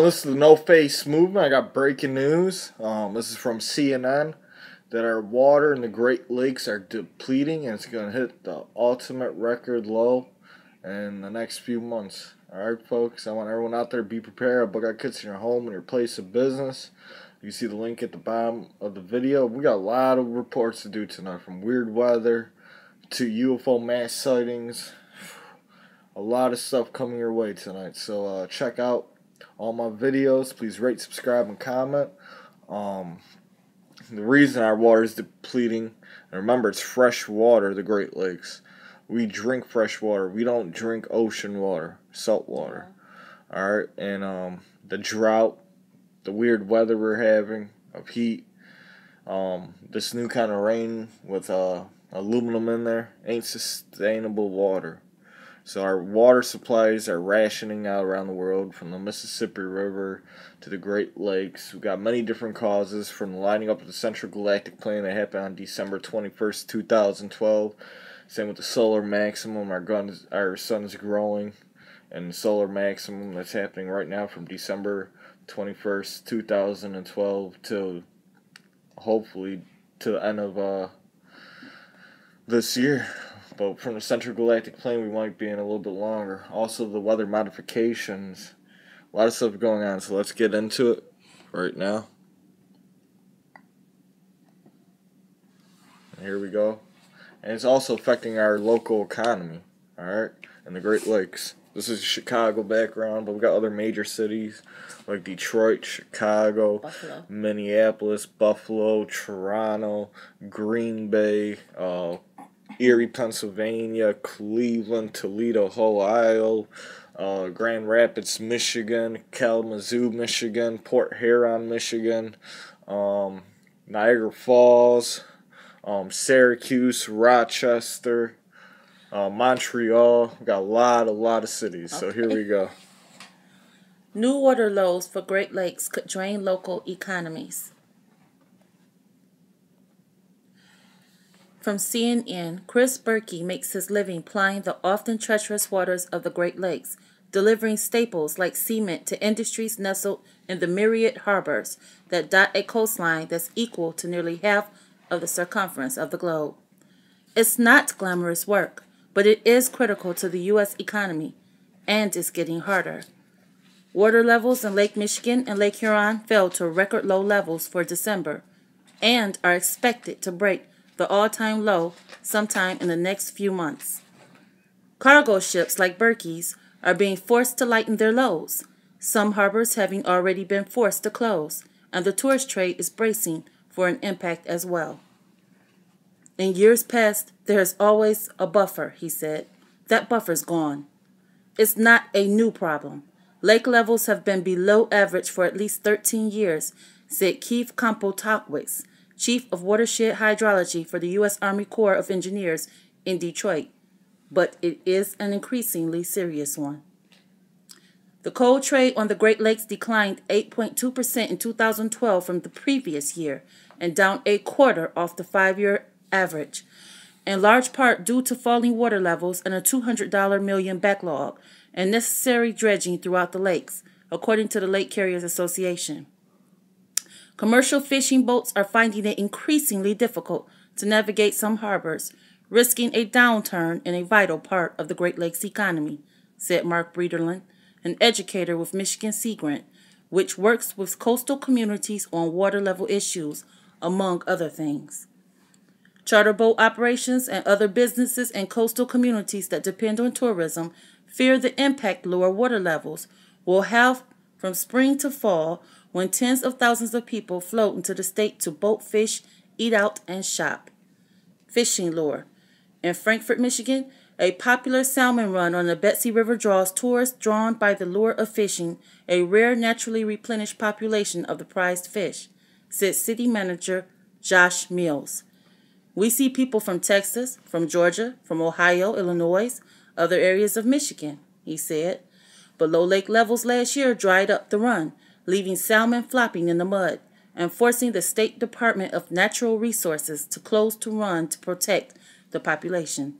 this is the No Face Movement. I got breaking news. This is from CNN that our water in the Great Lakes are depleting, and it's going to hit the ultimate record low in the next few months. Alright, folks, I want everyone out there to be prepared. Book out kits in your home and your place of business. You see the link at the bottom of the video. We got a lot of reports to do tonight, from weird weather to UFO mass sightings. A lot of stuff coming your way tonight. So check out all my videos. Please rate, subscribe, and comment. The reason our water is depleting, and remember, it's fresh water, the Great Lakes. We drink fresh water. We don't drink ocean water, salt water. Alright, and the drought, the weird weather we're having of heat, this new kind of rain with aluminum in there ain't sustainable water. So our water supplies are rationing out around the world, from the Mississippi River to the Great Lakes. We've got many different causes, from the lining up of the Central Galactic Plane that happened on December 21st, 2012. Same with the solar maximum. Our sun's growing, and the solar maximum that's happening right now from December 21st, 2012 to hopefully to the end of this year. But from the Central Galactic Plane, we might be in a little bit longer. Also, the weather modifications. A lot of stuff going on, so let's get into it right now. And here we go. And it's also affecting our local economy, alright, in the Great Lakes. This is Chicago background, but we got other major cities like Detroit, Chicago, Buffalo, Minneapolis, Buffalo, Toronto, Green Bay, Erie, Pennsylvania, Cleveland, Toledo, Ohio, Grand Rapids, Michigan, Kalamazoo, Michigan, Port Huron, Michigan, Niagara Falls, Syracuse, Rochester, Montreal. We got a lot of cities. So here we go. New water lows for Great Lakes could drain local economies. From CNN, Chris Berkey makes his living plying the often treacherous waters of the Great Lakes, delivering staples like cement to industries nestled in the myriad harbors that dot a coastline that's equal to nearly half of the circumference of the globe. It's not glamorous work, but it is critical to the U.S. economy, and it's getting harder. Water levels in Lake Michigan and Lake Huron fell to record low levels for December, and are expected to break the all-time low sometime in the next few months. Cargo ships like Berkey's are being forced to lighten their loads, some harbors having already been forced to close, and the tourist trade is bracing for an impact as well. In years past, there is always a buffer, he said. That buffer's gone. It's not a new problem. Lake levels have been below average for at least 13 years, said Keith Campo-Tockwitz, Chief of Watershed Hydrology for the U.S. Army Corps of Engineers in Detroit, but it is an increasingly serious one. The coal trade on the Great Lakes declined 8.2% in 2012 from the previous year, and down a quarter off the 5-year average, in large part due to falling water levels and a $200 million backlog and necessary dredging throughout the lakes, according to the Lake Carriers Association. Commercial fishing boats are finding it increasingly difficult to navigate some harbors, risking a downturn in a vital part of the Great Lakes economy, said Mark Breederland, an educator with Michigan Sea Grant, which works with coastal communities on water level issues, among other things. Charter boat operations and other businesses in coastal communities that depend on tourism fear the impact lower water levels will have from spring to fall, when tens of thousands of people float into the state to boat fish, eat out, and shop. Fishing lure. In Frankfort, Michigan, a popular salmon run on the Betsy River draws tourists drawn by the lure of fishing, a rare naturally replenished population of the prized fish, said city manager Josh Mills. We see people from Texas, from Georgia, from Ohio, Illinois, other areas of Michigan, he said. But low lake levels last year dried up the run, leaving salmon flopping in the mud, and forcing the State Department of Natural Resources to close the run to protect the population.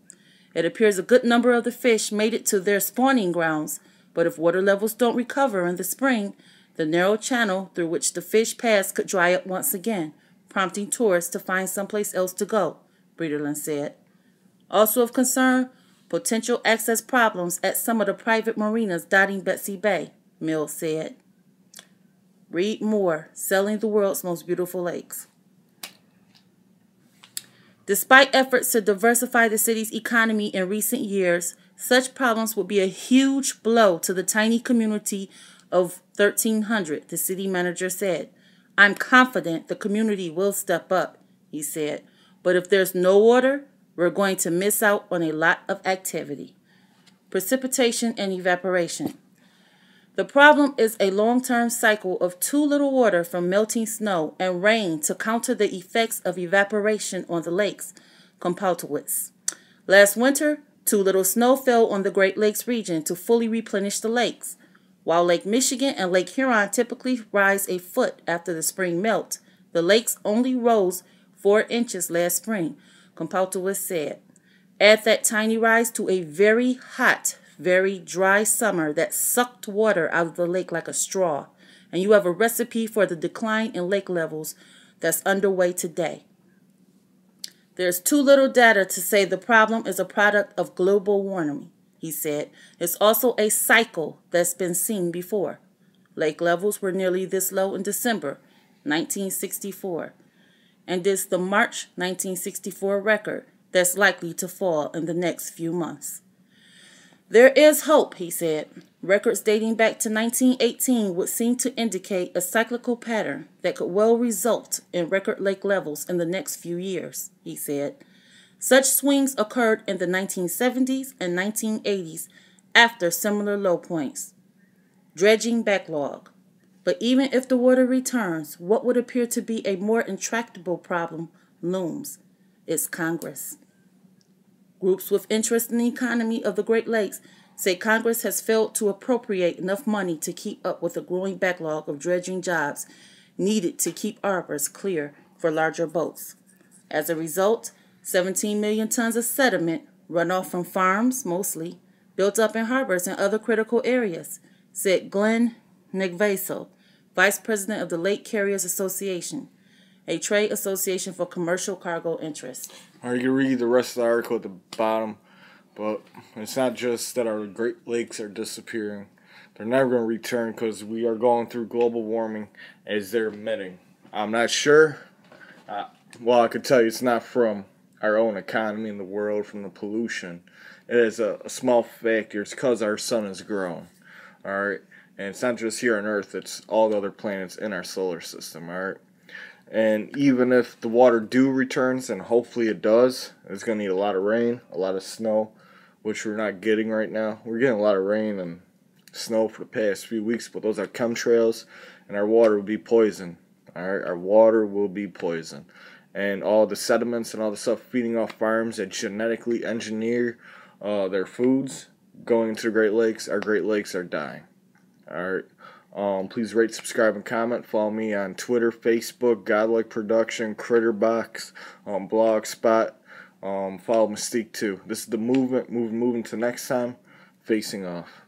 It appears a good number of the fish made it to their spawning grounds, but if water levels don't recover in the spring, The narrow channel through which the fish pass could dry up once again, prompting tourists to find someplace else to go, Breederland said. Also of concern, potential access problems at some of the private marinas dotting Betsy Bay, Mills said. Read more, Selling the World's Most Beautiful Lakes. Despite efforts to diversify the city's economy in recent years, such problems would be a huge blow to the tiny community of 1,300, the city manager said. I'm confident the community will step up, he said. But if there's no water, we're going to miss out on a lot of activity. Precipitation and evaporation. The problem is a long-term cycle of too little water from melting snow and rain to counter the effects of evaporation on the lakes, Kompaltowicz. Last winter, too little snow fell on the Great Lakes region to fully replenish the lakes. While Lake Michigan and Lake Huron typically rise a foot after the spring melt, the lakes only rose 4 inches last spring, Kompaltowicz said. Add that tiny rise to a very hot, very dry summer that sucked water out of the lake like a straw, and you have a recipe for the decline in lake levels that's underway today. There's too little data to say the problem is a product of global warming, he said. It's also a cycle that's been seen before. Lake levels were nearly this low in December 1964, and it's the March 1964 record that's likely to fall in the next few months. There is hope, he said. Records dating back to 1918 would seem to indicate a cyclical pattern that could well result in record lake levels in the next few years, he said. Such swings occurred in the 1970s and 1980s after similar low points. Dredging backlog. But even if the water returns, what would appear to be a more intractable problem looms. It's Congress. Groups with interest in the economy of the Great Lakes say Congress has failed to appropriate enough money to keep up with a growing backlog of dredging jobs needed to keep arbors clear for larger boats. As a result, 17 million tons of sediment, runoff from farms mostly, built up in harbors and other critical areas, said Glenn Negvaso, Vice President of the Lake Carriers Association, a trade association for commercial cargo interests. You can read the rest of the article at the bottom, but it's not just that our Great Lakes are disappearing. They're never going to return because we are going through global warming as they're emitting. I'm not sure. Well, I could tell you it's not from our own economy in the world, from the pollution. It is a small factor. It's because our sun has grown. All right? And it's not just here on Earth. It's all the other planets in our solar system. All right? And even if the water returns, and hopefully it does, it's going to need a lot of rain, a lot of snow, which we're not getting right now. We're getting a lot of rain and snow for the past few weeks, but those are chemtrails, and our water will be poison. All right, our water will be poison. And all the sediments and all the stuff feeding off farms that genetically engineer their foods going into the Great Lakes, our Great Lakes are dying. All right. Please rate, subscribe, and comment. Follow me on Twitter, Facebook, Godlike Production, Critterbox, Blogspot. Follow Mystique too. This is the movement. Moving to next time. Facing off.